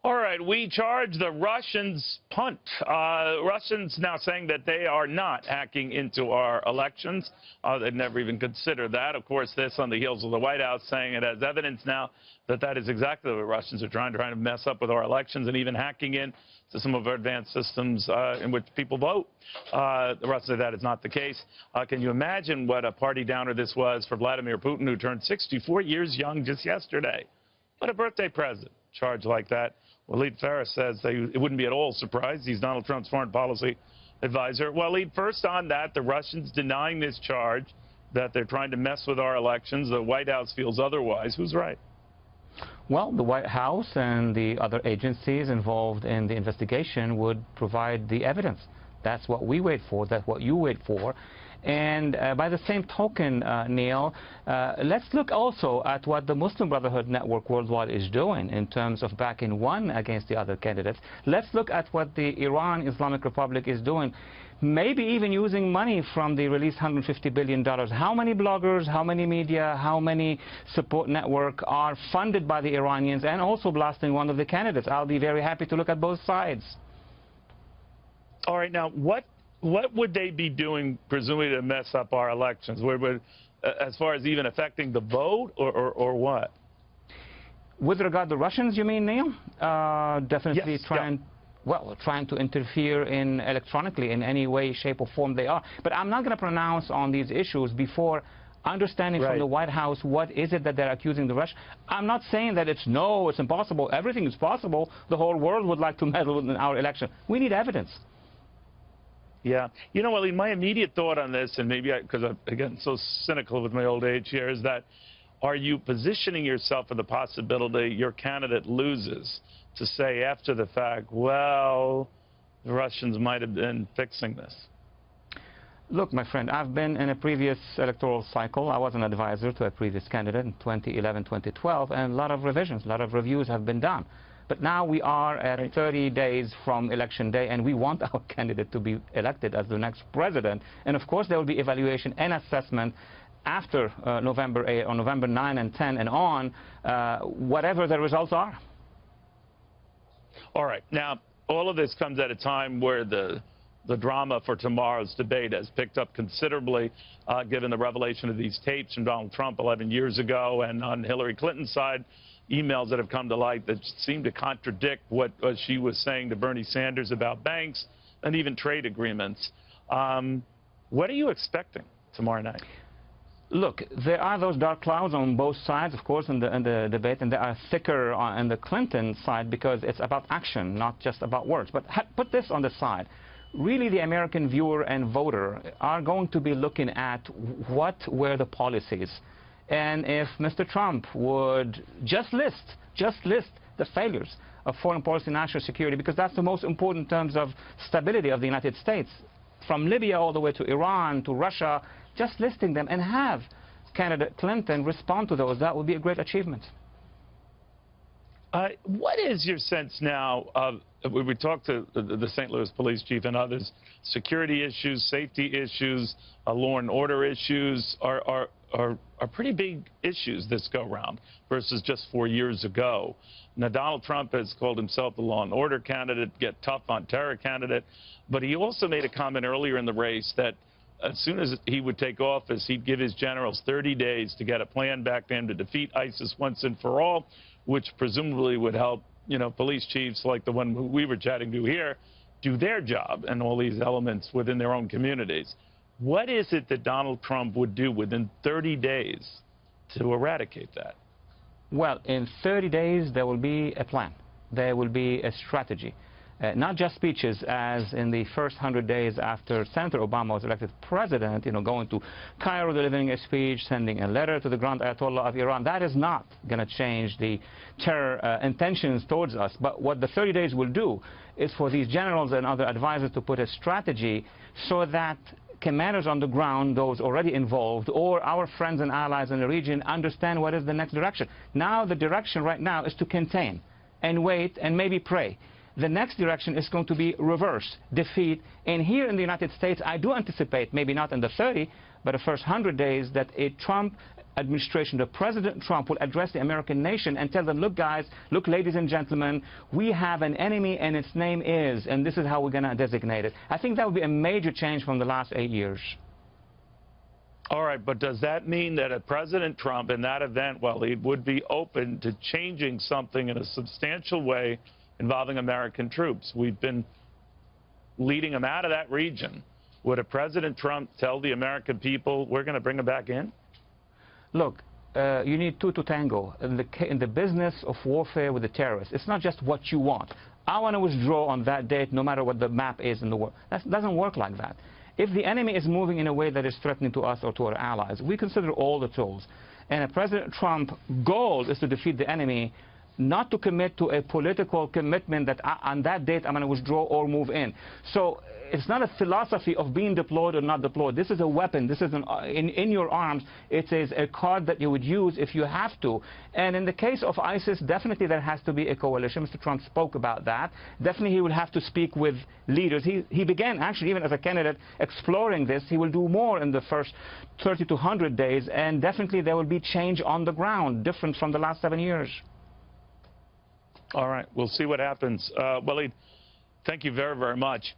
All right, we charge the Russians punt. Russians now saying that they are not hacking into our elections. They've never even considered that. Of course, this on the heels of the White House saying it has evidence now that that is exactly what Russians are trying to mess up with our elections and even hacking in to some of our advanced systems in which people vote. The Russians say that is not the case. Can you imagine what a party downer this was for Vladimir Putin, who turned 64 years young just yesterday? What a birthday present. Charge like that. Walid Phares says it wouldn't be at all surprised. He's Donald Trump's foreign policy advisor. Walid, first on that, the Russians denying this charge that they're trying to mess with our elections. The White House feels otherwise. Who's right? Well, the White House and the other agencies involved in the investigation would provide the evidence. That's what we wait for. That's what you wait for. And by the same token, Neil, let's look also at what the Muslim Brotherhood Network worldwide is doing in terms of backing one against the other candidates. Let's look at what the Iran Islamic Republic is doing, maybe even using money from the released $150 billion. How many bloggers, how many media, how many support network are funded by the Iranians and also blasting one of the candidates? I'll be very happy to look at both sides. All right, now, what would they be doing, presumably, to mess up our elections? As far as even affecting the vote, or what? With regard to Russians, you mean, Neil? Definitely yes, trying to interfere in electronically in any way, shape, or form they are. But I'm not going to pronounce on these issues before understanding from the White House what is it that they're accusing the Russians. I'm not saying that it's impossible. Everything is possible. The whole world would like to meddle in our election. We need evidence. Yeah. You know, Walid, my immediate thought on this, and maybe because I'm, again, so cynical with my old age here, is that are you positioning yourself for the possibility your candidate loses to say after the fact, well, the Russians might have been fixing this? Look, my friend, I've been in a previous electoral cycle. I was an advisor to a previous candidate in 2011, 2012, and a lot of revisions, a lot of reviews have been done. But now we are at 30 days from election day, and we want our candidate to be elected as the next president. And of course, there will be evaluation and assessment after November 8 or November 9 and 10 and on, whatever the results are. All right. Now, all of this comes at a time where the drama for tomorrow's debate has picked up considerably, given the revelation of these tapes from Donald Trump 11 years ago, and on Hillary Clinton's side, emails that have come to light that seem to contradict what she was saying to Bernie Sanders about banks and even trade agreements. What are you expecting tomorrow night? Look, there are those dark clouds on both sides, of course, in the debate, and they are thicker on the Clinton side because it's about action, not just about words. But put this on the side. Really, the American viewer and voter are going to be looking at what were the policies. And if Mr. Trump would just list the failures of foreign policy, national security, because that's the most important in terms of stability of the United States, from Libya all the way to Iran to Russia, just listing them and have candidate Clinton respond to those, that would be a great achievement. What is your sense now of, when we talk to the St. Louis police chief and others, security issues, safety issues, law and order issues are pretty big issues this go-round versus just 4 years ago. Now, Donald Trump has called himself the law and order candidate, get tough on terror candidate, but he also made a comment earlier in the race that as soon as he would take office, he'd give his generals 30 days to get a plan back to him to defeat ISIS once and for all, which presumably would help, you know, police chiefs like the one who we were chatting to here do their job and all these elements within their own communities. What is it that Donald Trump would do within 30 days to eradicate that? Well, in 30 days, there will be a plan. There will be a strategy. Not just speeches, as in the first 100 days after Senator Obama was elected president, you know, going to Cairo, delivering a speech, sending a letter to the Grand Ayatollah of Iran. That is not going to change the terror intentions towards us. But what the 30 days will do is for these generals and other advisors to put a strategy so that commanders on the ground, those already involved, or our friends and allies in the region understand what is the next direction. Now the direction right now is to contain and wait and maybe pray. the next direction is going to be reverse, defeat. And here in the United States, I do anticipate, maybe not in the 30, but the first 100 days, that a Trump administration, the President Trump, will address the American nation and tell them, look guys, look ladies and gentlemen, we have an enemy and its name is, and this is how we're going to designate it. I think that would be a major change from the last 8 years. All right, but does that mean that a President Trump in that event, Walid, would be open to changing something in a substantial way involving American troops? We've been leading them out of that region. Would a President Trump tell the American people, we're going to bring them back in? Look, you need two to tango. In the business of warfare with the terrorists, it's not just what you want. I want to withdraw on that date no matter what the map is in the world. That doesn't work like that. If the enemy is moving in a way that is threatening to us or to our allies, we consider all the tools. And President Trump's goal is to defeat the enemy, not to commit to a political commitment that on that date I'm going to withdraw or move in. So it's not a philosophy of being deployed or not deployed. This is a weapon. This is in your arms. It is a card that you would use if you have to. And in the case of ISIS, definitely there has to be a coalition. Mr. Trump spoke about that. Definitely he will have to speak with leaders. He began, actually, even as a candidate, exploring this. He will do more in the first 30 to 100 days. And definitely there will be change on the ground, different from the last 7 years. All right, we'll see what happens. Walid, thank you very, very much.